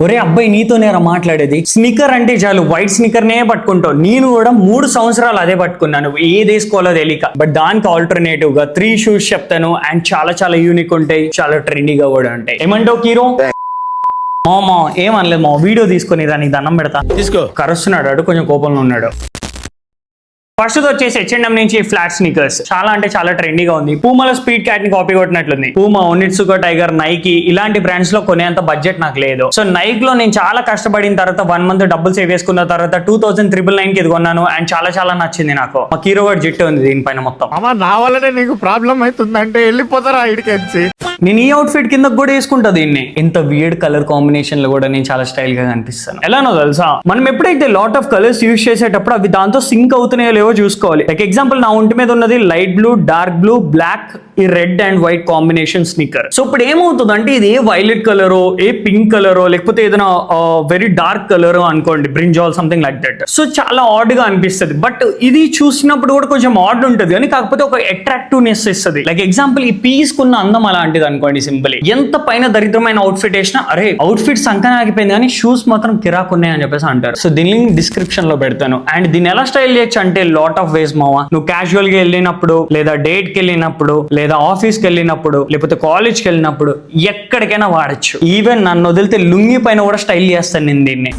ఒరే అబ్బాయి నీతోనేరా మాట్లాడేది. స్నికర్ అంటే చాలు వైట్ స్నికర్ నే పట్టుకుంటావు. నేను కూడా 3 సంవత్సరాలు అదే పట్టుకున్నాను, ఏది వేసుకోవాలో తెలియక. బట్ దానికి ఆల్టర్నేటివ్ గా 3 షూస్ చెప్తాను. అండ్ చాలా చాలా యూనిక్ ఉంటాయి, చాలా ట్రెండీగా కూడా ఉంటాయి. ఏమంటావు కీరో? మామా ఏమనలేదు మా, వీడియో తీసుకొని రా, నీకు దండం పెడతా. తీసుకో. కరుస్తున్నాడు, కొంచెం కోపంలో ఉన్నాడు. ఫస్ట్ వచ్చేసి H&M నుంచి ఫ్లాట్ స్నికర్స్. చాలా అంటే చాలా ట్రెండీగా ఉంది. పూమాలో స్పీడ్ క్యాట్ ని కాపీ కొట్టినట్లుంది. పూమా, ఒనిట్సుగా, టైగర్, నైకి ఇలాంటి బ్రాండ్స్ లో కొనేంత బడ్జెట్ నాకు లేదు. సో నైక్ లో నేను చాలా కష్టపడిన తర్వాత 1 మంత్ డబ్బులు సేవ్ చేసుకున్న తర్వాత 2,999 కి ఇది కొన్నాను. అండ్ చాలా చాలా నచ్చింది నాకు. మా హీరో వాడి జిట్టు ఉంది దీనిపైన మొత్తం. అమ్మా నా వల్లనే నీకు ప్రాబ్లం అవుతుందంటే వెళ్ళిపోతారా ఇడికెచ్చి. నేను ఈ అవుట్ఫిట్ కింద కూడా వేసుకుంటా దీన్ని. ఇంత వియర్డ్ కలర్ కాంబినేషన్ లో కూడా నేను చాలా స్టైల్ గా కనిపిస్తాను. ఎలానో తెలుసా, మనం ఎప్పుడైతే లాట్ ఆఫ్ కలర్స్ యూజ్ చేసేటప్పుడు అవి దాంతో సింక్ అవుతున్నాయో లేవో చూసుకోవాలి. లైక్ ఎగ్జాంపుల్ నా ఒంటి మీద ఉన్నది light blue, dark blue, black, ఈ red and white combination sneaker. So ఇప్పుడు ఏమవుతుంది అంటే ఇది ఏ వైలెట్ కలరో, ఏ పింక్ కలరో, లేకపోతే ఏదైనా వెరీ డార్క్ కలర్ అనుకోండి, brinjal something like that. So చాలా ఆడ్ గా అనిపిస్తుంది. బట్ ఇది చూసినప్పుడు కూడా కొంచెం ఆడ్ ఉంటుంది, కానీ కాకపోతే ఒక అట్రాక్టివ్నెస్ ఇస్తుంది. లైక్ ఎగ్జాంపుల్ ఈ పీస్ కున్న అందం అలాంటిది అనుకోండి. సింపుల్ ఎంత పైన దరిద్రమైన అవుట్ఫిట్ వేసినా అరే అవుట్ఫిట్ సంకన ఆగిపోయింది, కానీ షూస్ మాత్రం కిరాక్ ఉన్నాయి అని చెప్పేసి అంటారు. సో దీని లింక్ డిస్క్రిప్షన్ లో పెడతాను. అండ్ దీన్ని ఎలా స్టైల్ చేయొచ్చు అంటే లాట్ ఆఫ్ వేస్ మావా. నువ్వు క్యాజువల్ గా వెళ్ళినప్పుడు, లేదా డేట్ కి వెళ్ళినప్పుడు, లేదా ఆఫీస్ కి వెళ్ళినప్పుడు, లేకపోతే కాలేజ్ కి వెళ్ళినప్పుడు ఎక్కడికైనా వాడచ్చు. ఈవెన్ నన్ను వదిలితే లుంగి పైన కూడా స్టైల్ చేస్తాను నేను దీన్ని.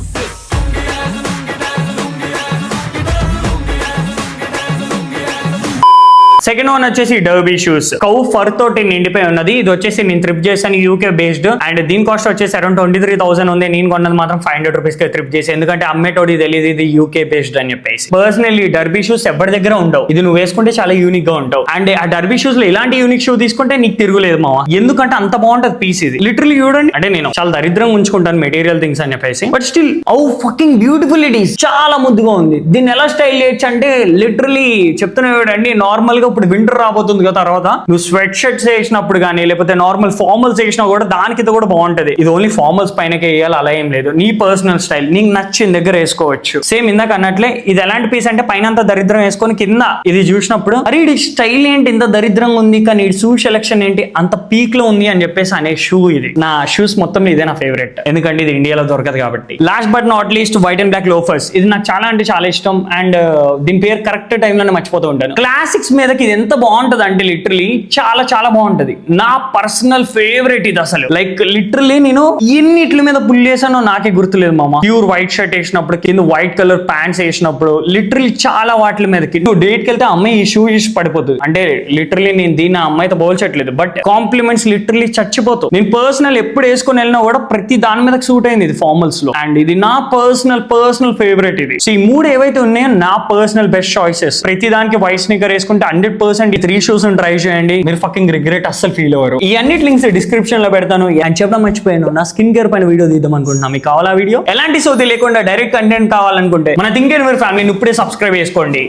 సెకండ్ వన్ వచ్చేసి డర్బీ షూస్. కౌ ఫర్ తోటి నిండిపోయి ఉన్నది. ఇది వచ్చేసి నేను ట్రిప్ చేశాను, యూకే బేస్డ్. అండ్ దీని కాస్ట్ వచ్చేసి అరౌండ్ 23,000 ఉంది. నేను కొన్నది మాత్రం 500 రూపీస్ కి ట్రిప్ చేసి, ఎందుకంటే అమ్మేటోడి తెలియదు ఇది యూకే బేస్డ్ అని చెప్పేసి. పర్సనల్లీ డర్బీ షూస్ ఎవరి దగ్గర ఉండవు, ఇది నువ్వు వేసుకుంటే చాలా యూనిక్ గా ఉంటావు. అండ్ ఆ డర్బీ షూస్ లో ఇలాంటి యూనిక్ షూ తీసుకుంటే నీకు తిరుగులేదు మావా, ఎందుకంటే అంత బాగుంటది పీస్. ఇది లిటరల్లీ చూడండి, అంటే నేను చాలా దరిద్రంగా ఉంచుకుంటాను మెటీరియల్ థింగ్స్ అని చెప్పేసి, but still how fucking beautiful it is. చాలా ముద్దుగా ఉంది. దీన్ని ఎలా స్టైల్ చేయొచ్చు అంటే లిటరల్లీ చెప్తున్నా చూడండి, నార్మల్ గా ఇప్పుడు వింటర్ రాబోతుంది కదా, తర్వాత నువ్వు స్వెట్ షర్ట్స్ వేసినప్పుడు కానీ, లేకపోతే నార్మల్ ఫార్మల్స్ వేసినా కూడా దానికి ఇది కూడా బాగుంటది. ఇది ఓన్లీ ఫార్మల్స్ పైనకే వేయాలి అలా ఏం లేదు. నీ పర్సనల్ స్టైల్ నీకు నచ్చిన దగ్గర వేసుకోవచ్చు. సేమ్ ఇందాక అన్నట్లే ఇది ఎలాంటి పీస్ అంటే పైన అంతా దరిద్రం వేసుకొని కింద ఇది చూసినప్పుడు అరే ఇది స్టైల్ ఏంటి ఇంత దరిద్రంగా ఉంది, కానీ ఈ షూ సెలెక్షన్ ఏంటి అంత పీక్ లో ఉంది అని చెప్పేసి అనే షూ ఇది. నా షూస్ మొత్తం ఇదే నా ఫేవరెట్, ఎందుకంటే ఇది ఇండియాలో దొరకదు కాబట్టి. Last but not least white and black loafers. ఇది నాకు చాలా అంటే చాలా ఇష్టం. అండ్ దీని పేరు కరెక్ట్ టైంలోనే మర్చిపోతూ ఉంటాను. క్లాసిక్స్ మీదకి ఇది ఎంత బాగుంటది అంటే లిటరలీ చాలా చాలా బాగుంటది. నా పర్సనల్ ఫేవరెట్ ఇది అసలు. లైక్ లిటరలీ నేను ఎన్నిట్ల మీద పుల్ చేశానో నాకే గుర్తులేదు మామ. ప్యూర్ వైట్ షర్ట్ వేసినప్పుడు, కింద వైట్ కలర్ ప్యాంట్స్ వేసినప్పుడు, లిటరలీ చాలా వాటి మీదకి. నువ్వు డేట్ కి వెళ్తే అమ్మాయి ఈ షూ ఇష్ట పడిపోతుంది. అంటే లిటరలీ నేను దీన్ని అమ్మాయితో పోల్చట్లేదు, బట్ కాంప్లిమెంట్స్ లిటరలీ చచ్చిపోతావు. నేను పర్సనల్ ఎప్పుడు వేసుకొని వెళ్ళినా కూడా ప్రతి దాని మీద సూట్ అయింది ఇది ఫార్మల్స్ లో. అండ్ ఇది నా పర్సనల్ ఫేవరెట్ ఇది. సో ఈ 3 ఏవైతే ఉన్నాయో నా పర్సనల్ బెస్ట్ చాయిసెస్. ప్రతి దానికి వైట్ స్నికర్ వేసుకుంటే 100% ఈ 3 షూస్ ట్రై చేయండి, మీరు ఫకింగ్ రిగ్రెట్ అస్సలు ఫీల్ అవ్వరు. ఈ అన్నిటి లింక్స్ డిస్క్రిప్షన్ లో పెడతాను. అని చెప్పడం మర్చిపోయాను, నా స్కిన్ కేర్ పైన వీడియో తీద్దాం అనుకుంటున్నా. మీకు కావాలా వీడియో? ఎలాంటి సోది లేకుండా డైరెక్ట్ కంటెంట్ కావాలనుకుంటే మన థింక్ అండ్ వేర్ ఫ్యామిలీని ఇప్పుడే సబ్స్క్రైబ్ చేసుకోండి.